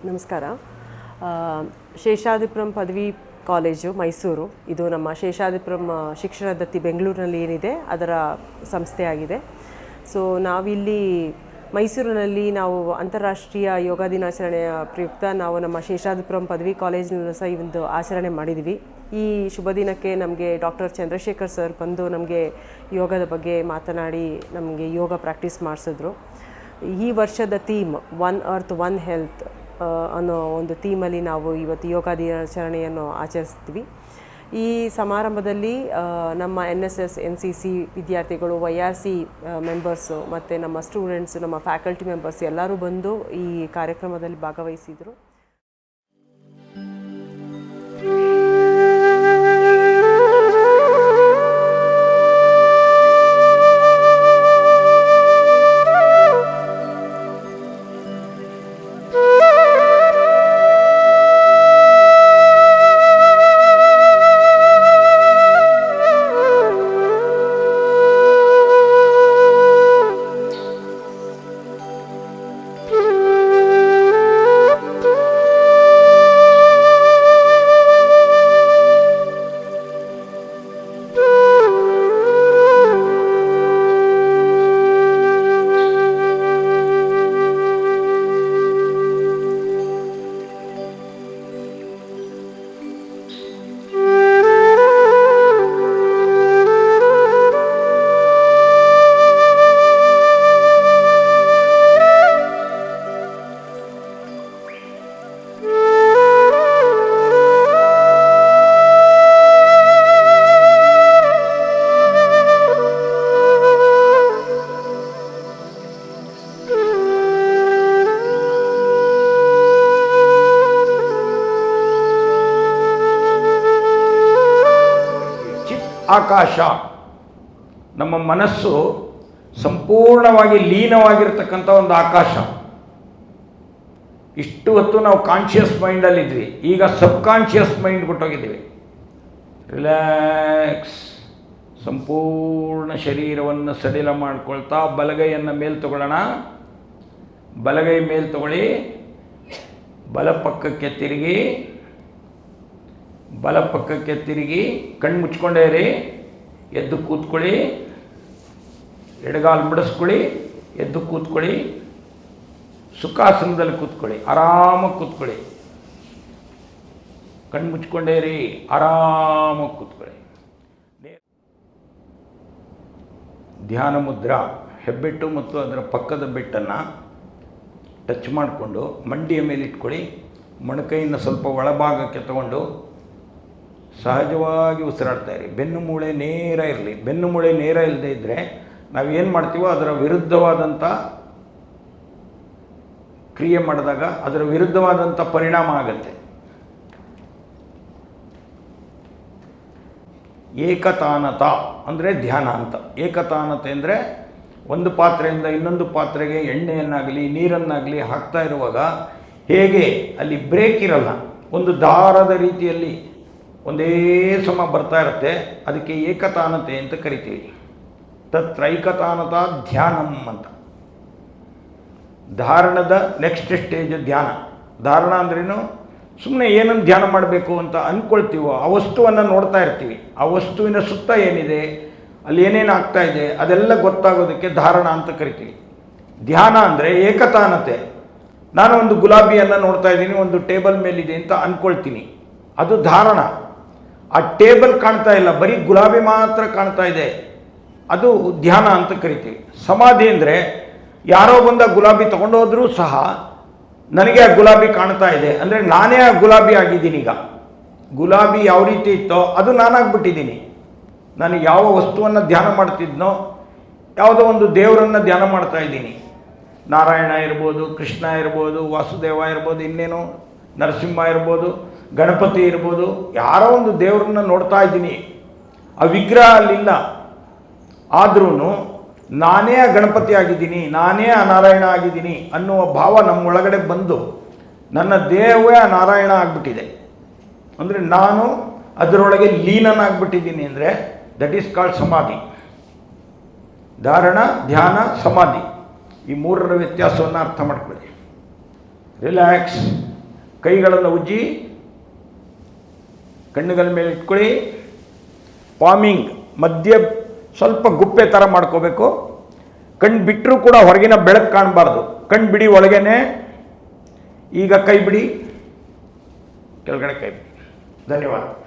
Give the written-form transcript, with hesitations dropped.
ನಮಸ್ಕಾರ. ಶೇಷಾದ್ರಿಪುರಂ ಪದವಿ ಕಾಲೇಜು ಮೈಸೂರು, ಇದು ನಮ್ಮ ಶೇಷಾದ್ರಿಪುರಂ ಶಿಕ್ಷಣ ದತ್ತಿ ಬೆಂಗಳೂರಿನಲ್ಲಿ ಏನಿದೆ ಅದರ ಸಂಸ್ಥೆಯಾಗಿದೆ. ಸೊ ನಾವಿಲ್ಲಿ ಮೈಸೂರಿನಲ್ಲಿ ನಾವು ಅಂತಾರಾಷ್ಟ್ರೀಯ ಯೋಗ ದಿನಾಚರಣೆಯ ಪ್ರಯುಕ್ತ ನಾವು ನಮ್ಮ ಶೇಷಾದ್ರಿಪುರಂ ಪದವಿ ಕಾಲೇಜಿನಲ್ಲೂ ಸಹ ಈ ಒಂದು ಆಚರಣೆ ಮಾಡಿದ್ವಿ. ಈ ಶುಭ ದಿನಕ್ಕೆ ನಮಗೆ ಡಾಕ್ಟರ್ ಚಂದ್ರಶೇಖರ್ ಸರ್ ಬಂದು ನಮಗೆ ಯೋಗದ ಬಗ್ಗೆ ಮಾತನಾಡಿ ನಮಗೆ ಯೋಗ ಪ್ರಾಕ್ಟೀಸ್ ಮಾಡಿಸಿದ್ರು. ಈ ವರ್ಷದ theme one earth one health ಅನ್ನೋ ಒಂದು ಥೀಮಲ್ಲಿ ನಾವು ಇವತ್ತು ಯೋಗ ದಿನಾಚರಣೆಯನ್ನು ಆಚರಿಸ್ತೀವಿ. ಈ ಸಮಾರಂಭದಲ್ಲಿ ನಮ್ಮ NSS NCC ವಿದ್ಯಾರ್ಥಿಗಳು, YRC ಮೆಂಬರ್ಸು ಮತ್ತು ನಮ್ಮ ಸ್ಟೂಡೆಂಟ್ಸು, ನಮ್ಮ ಫ್ಯಾಕಲ್ಟಿ ಮೆಂಬರ್ಸ್ ಎಲ್ಲರೂ ಬಂದು ಈ ಕಾರ್ಯಕ್ರಮದಲ್ಲಿ ಭಾಗವಹಿಸಿದರು. ಆಕಾಶ, ನಮ್ಮ ಮನಸ್ಸು ಸಂಪೂರ್ಣವಾಗಿ ಲೀನವಾಗಿರ್ತಕ್ಕಂಥ ಒಂದು ಆಕಾಶ. ಇಷ್ಟು ಹೊತ್ತು ನಾವು ಕಾನ್ಷಿಯಸ್ ಮೈಂಡಲ್ಲಿದ್ವಿ, ಈಗ ಸಬ್ ಕಾನ್ಷಿಯಸ್ ಮೈಂಡ್ ಕೊಟ್ಟೋಗಿದ್ದೀವಿ. ರಿಲ್ಯಾಕ್ಸ್, ಸಂಪೂರ್ಣ ಶರೀರವನ್ನು ಸಡಿಲ ಮಾಡ್ಕೊಳ್ತಾ ಬಲಗೈಯನ್ನು ಮೇಲೆ ತಗೊಳ್ಳೋಣ. ಬಲಗೈ ಮೇಲೆ ತಗೊಳ್ಳಿ, ಬಲಪಕ್ಕಕ್ಕೆ ತಿರುಗಿ, ಬಲಪಕ್ಕಕ್ಕೆ ತಿರುಗಿ, ಕಣ್ಣು ಮುಚ್ಕೊಂಡೇ ಇರಿ. ಎದ್ದು ಕೂತ್ಕೊಳ್ಳಿ, ಎಡಗಾಲು ಬಿಡಿಸ್ಕೊಳ್ಳಿ, ಎದ್ದು ಕೂತ್ಕೊಳ್ಳಿ. ಸುಖಾಸನದಲ್ಲಿ ಕೂತ್ಕೊಳ್ಳಿ, ಆರಾಮಾಗಿ ಕೂತ್ಕೊಳ್ಳಿ. ಕಣ್ಣು ಮುಚ್ಕೊಂಡೇ ಇರಿ, ಆರಾಮಾಗಿ ಕೂತ್ಕೊಳ್ಳಿ. ಧ್ಯಾನ ಮುದ್ರಾ, ಹೆಬ್ಬೆಟ್ಟು ಮತ್ತು ಅದರ ಪಕ್ಕದ ಬೆಟ್ಟನ್ನು ಟಚ್ ಮಾಡಿಕೊಂಡು ಮಂಡಿಯ ಮೇಲೆ ಇಟ್ಕೊಳ್ಳಿ. ಮೊಣಕೈಯನ್ನು ಸ್ವಲ್ಪ ಒಳಭಾಗಕ್ಕೆ ತಗೊಂಡು ಸಹಜವಾಗಿ ಉಸಿರಾಡ್ತಾಯಿರಿ. ಬೆನ್ನು ಮೂಳೆ ನೇರ ಇರಲಿ. ಬೆನ್ನು ಮೂಳೆ ನೇರ ಇಲ್ಲದೆ ಇದ್ದರೆ ನಾವೇನು ಮಾಡ್ತೀವೋ ಅದರ ವಿರುದ್ಧವಾದಂಥ ಕ್ರಿಯೆ ಮಾಡಿದಾಗ ಅದರ ವಿರುದ್ಧವಾದಂಥ ಪರಿಣಾಮ ಆಗುತ್ತೆ. ಏಕತಾನತ ಅಂದರೆ ಧ್ಯಾನ ಅಂತ. ಏಕತಾನತೆ ಅಂದರೆ ಒಂದು ಪಾತ್ರೆಯಿಂದ ಇನ್ನೊಂದು ಪಾತ್ರೆಗೆ ಎಣ್ಣೆಯನ್ನಾಗಲಿ ನೀರನ್ನಾಗಲಿ ಹಾಕ್ತಾ ಇರುವಾಗ ಹೇಗೆ ಅಲ್ಲಿ ಬ್ರೇಕ್ ಇರಲ್ಲ, ಒಂದು ದಾರದ ರೀತಿಯಲ್ಲಿ ಒಂದೇ ಸಮ ಬರ್ತಾ ಇರುತ್ತೆ, ಅದಕ್ಕೆ ಏಕತಾನತೆ ಅಂತ ಕರಿತೀವಿ. ತತ್ರೈಕತಾನತ ಧ್ಯಾನಂ ಅಂತ. ಧಾರಣದ ನೆಕ್ಸ್ಟ್ ಸ್ಟೇಜ್ ಧ್ಯಾನ. ಧಾರಣ ಅಂದ್ರೇನು? ಸುಮ್ಮನೆ ಏನನ್ನು ಧ್ಯಾನ ಮಾಡಬೇಕು ಅಂತ ಅಂದ್ಕೊಳ್ತೀವೋ ಆ ವಸ್ತುವನ್ನು ನೋಡ್ತಾ ಇರ್ತೀವಿ. ಆ ವಸ್ತುವಿನ ಸುತ್ತ ಏನಿದೆ, ಅಲ್ಲಿ ಏನೇನು ಆಗ್ತಾ ಇದೆ ಅದೆಲ್ಲ ಗೊತ್ತಾಗೋದಕ್ಕೆ ಧಾರಣ ಅಂತ ಕರಿತೀವಿ. ಧ್ಯಾನ ಅಂದರೆ ಏಕತಾನತೆ. ನಾನು ಒಂದು ಗುಲಾಬಿಯನ್ನು ನೋಡ್ತಾ ಇದ್ದೀನಿ, ಒಂದು ಟೇಬಲ್ ಮೇಲಿದೆ ಅಂತ ಅಂದ್ಕೊಳ್ತೀನಿ, ಅದು ಧಾರಣ. ಆ ಟೇಬಲ್ ಕಾಣ್ತಾ ಇಲ್ಲ, ಬರೀ ಗುಲಾಬಿ ಮಾತ್ರ ಕಾಣ್ತಾ ಇದೆ, ಅದು ಧ್ಯಾನ ಅಂತ ಕರಿತೀವಿ. ಸಮಾಧಿ ಅಂದರೆ ಯಾರೋ ಬಂದ ಗುಲಾಬಿ ತೊಗೊಂಡೋದ್ರೂ ಸಹ ನನಗೆ ಆ ಗುಲಾಬಿ ಕಾಣ್ತಾ ಇದೆ ಅಂದರೆ ನಾನೇ ಆ ಗುಲಾಬಿ ಆಗಿದ್ದೀನಿ. ಈಗ ಗುಲಾಬಿ ಯಾವ ರೀತಿ ಇತ್ತೋ ಅದು ನಾನಾಗ್ಬಿಟ್ಟಿದ್ದೀನಿ. ನಾನು ಯಾವ ವಸ್ತುವನ್ನು ಧ್ಯಾನ ಮಾಡ್ತಿದ್ನೋ, ಯಾವುದೋ ಒಂದು ದೇವರನ್ನು ಧ್ಯಾನ ಮಾಡ್ತಾ ಇದ್ದೀನಿ. ನಾರಾಯಣ ಇರ್ಬೋದು, ಕೃಷ್ಣ ಇರ್ಬೋದು, ವಾಸುದೇವ ಇರ್ಬೋದು, ಇನ್ನೇನು ನರಸಿಂಹ ಇರ್ಬೋದು, ಗಣಪತಿ ಇರ್ಬೋದು, ಯಾರೋ ಒಂದು ದೇವರನ್ನ ನೋಡ್ತಾ ಇದ್ದೀನಿ. ಆ ವಿಗ್ರಹ ಅಲ್ಲಿಲ್ಲ, ಆದ್ರೂ ನಾನೇ ಆ ಗಣಪತಿ ಆಗಿದ್ದೀನಿ, ನಾನೇ ಆ ನಾರಾಯಣ ಆಗಿದ್ದೀನಿ ಅನ್ನುವ ಭಾವ ನಮ್ಮೊಳಗಡೆ ಬಂದು ನನ್ನ ದೇಹವೇ ಆ ನಾರಾಯಣ ಆಗಿಬಿಟ್ಟಿದೆ. ಅಂದರೆ ನಾನು ಅದರೊಳಗೆ ಲೀನನಾಗ್ಬಿಟ್ಟಿದ್ದೀನಿ. ಅಂದರೆ ದಟ್ ಈಸ್ ಕಾಲ್ಡ್ ಸಮಾಧಿ. ಧಾರಣ, ಧ್ಯಾನ, ಸಮಾಧಿ, ಈ ಮೂರರ ವ್ಯತ್ಯಾಸವನ್ನು ಅರ್ಥ ಮಾಡ್ಕೊಳ್ಳಿ. ರಿಲ್ಯಾಕ್ಸ್. ಕೈಗಳನ್ನು ಉಜ್ಜಿ ಕಣ್ಣುಗಳ ಮೇಲೆ ಇಟ್ಕೊಳ್ಳಿ. ಪಾಮಿಂಗ್ ಮಧ್ಯ ಸ್ವಲ್ಪ ಗುಪ್ಪೆ ಥರ ಮಾಡ್ಕೋಬೇಕು. ಕಣ್ಣು ಬಿಟ್ಟರೂ ಕೂಡ ಹೊರಗಿನ ಬೆಳಕು ಕಾಣಬಾರ್ದು. ಕಣ್ಣು ಬಿಡಿ ಒಳಗೇನೆ. ಈಗ ಕೈ ಬಿಡಿ, ಕೆಳಗಡೆ ಕೈ ಬಿಡಿ. ಧನ್ಯವಾದ.